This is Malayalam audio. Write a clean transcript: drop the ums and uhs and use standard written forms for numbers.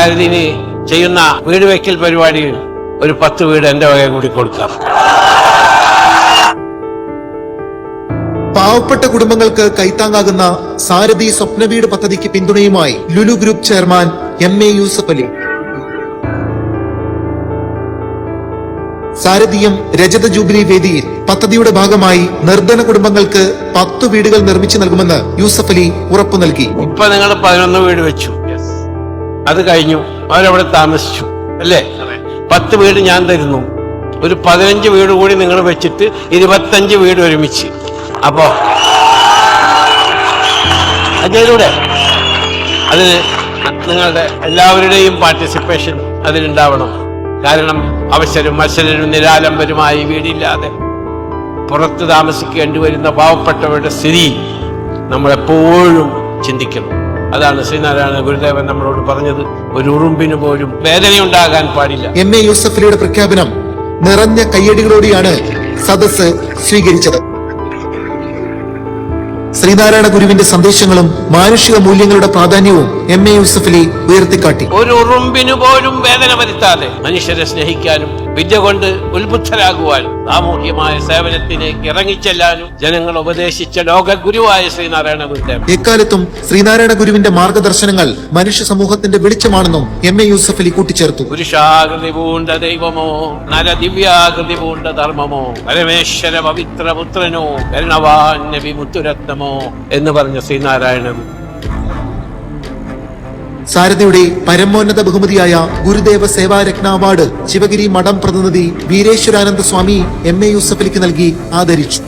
സാരഥിന് ചെയ്യുന്ന വീട് വയ്ക്കൽ പരിപാടിയിൽ ഒരു 10 വീട് എന്റെ വക കൂടി കൊടുക്കാം. പാവപ്പെട്ട കുടുംബങ്ങൾക്ക് കൈത്താങ്ങാകുന്ന സാരഥി സ്വപ്ന വീട് പദ്ധതിക്ക് പിന്തുണയുമായി Lulu group chairman MA Yusuff Ali. സാരഥിയം രജത ജൂബിലി വേദിയിൽ പദ്ധതിയുടെ ഭാഗമായി നിർധന കുടുംബങ്ങൾക്ക് 10 വീടുകൾ നിർമ്മിച്ചു നൽകുമെന്ന് യൂസഫ് അലി ഉറപ്പു നൽകി. ഇപ്പൊ നിങ്ങൾ 11 വീട് വെച്ചു, അത് കഴിഞ്ഞു, അവരവിടെ താമസിച്ചു അല്ലേ? 10 വീട് ഞാൻ തരുന്നു, ഒരു 15 വീട് കൂടി നിങ്ങൾ വെച്ചിട്ട് 25 വീട് ഒരുമിച്ച്. അപ്പോ ചെയ്തൂടെ? അതിന് നിങ്ങളുടെ എല്ലാവരുടെയും പാർട്ടിസിപ്പേഷൻ അതിലുണ്ടാവണം. കാരണം മത്സരരും നിരാലംബരുമായി വീടില്ലാതെ പുറത്ത് താമസിക്കേണ്ടി വരുന്ന പാവപ്പെട്ടവരുടെ സ്ഥിതി നമ്മളെപ്പോഴും ചിന്തിക്കണം. അതാണ് ശ്രീനാരായണ ഗുരുദേവൻ നമ്മളോട് പറഞ്ഞത്, ഒരു ഉറുമ്പിന് പോലും വേദനയുണ്ടാകാൻ പാടില്ല. MA യൂസഫ് അലിയുടെ പ്രഖ്യാപനം നിറഞ്ഞ കയ്യടികളോടെയാണ് സദസ്സ് സ്വീകരിച്ചത്. ശ്രീനാരായണ ഗുരുവിന്റെ സന്ദേശങ്ങളും മാനുഷിക മൂല്യങ്ങളുടെ പ്രാധാന്യവും MA യൂസഫ് അലി ഉയർത്തിക്കാട്ടി. ഒരു ഉറുമ്പിന് പോലും വേദന വരുത്താതെ മനുഷ്യരെ സ്നേഹിക്കാനും വിദ്യ കൊണ്ട് ഉത്ബുദ്ധരാകുവാനും സാമൂഹ്യമായ സേവനത്തിലേക്ക് ഇറങ്ങിച്ചെല്ലാനും ജനങ്ങൾ ഉപദേശിച്ച ലോക ഗുരുവായ ശ്രീനാരായണ ഗുരുദേവൻ. എക്കാലത്തും ശ്രീനാരായണ ഗുരുവിന്റെ മാർഗദർശനങ്ങൾ മനുഷ്യ സമൂഹത്തിന്റെ വെളിച്ചമാണെന്നും MA യൂസഫ് അലി കൂട്ടിച്ചേർത്തു. പുരുഷാകൃതി പൂണ്ട ദൈവമോ നരദിവ്യാകൃതി പൂണ്ട ധർമ്മമോ പരമേശ്വര പവിത്ര പുത്രനോ കരുണവാൻ നബി മുത്തുരത്നമോ എന്ന് പറഞ്ഞ ശ്രീനാരായണ സാരഥിയുടെ പരമോന്നത ബഹുമതിയായ ഗുരുദേവ സേവാരത്ന അവാർഡ് ശിവഗിരി മഠം പ്രതിനിധി വീരേശ്വരാനന്ദ സ്വാമി MA യൂസഫ് അലിക്ക് നൽകി ആദരിച്ചു.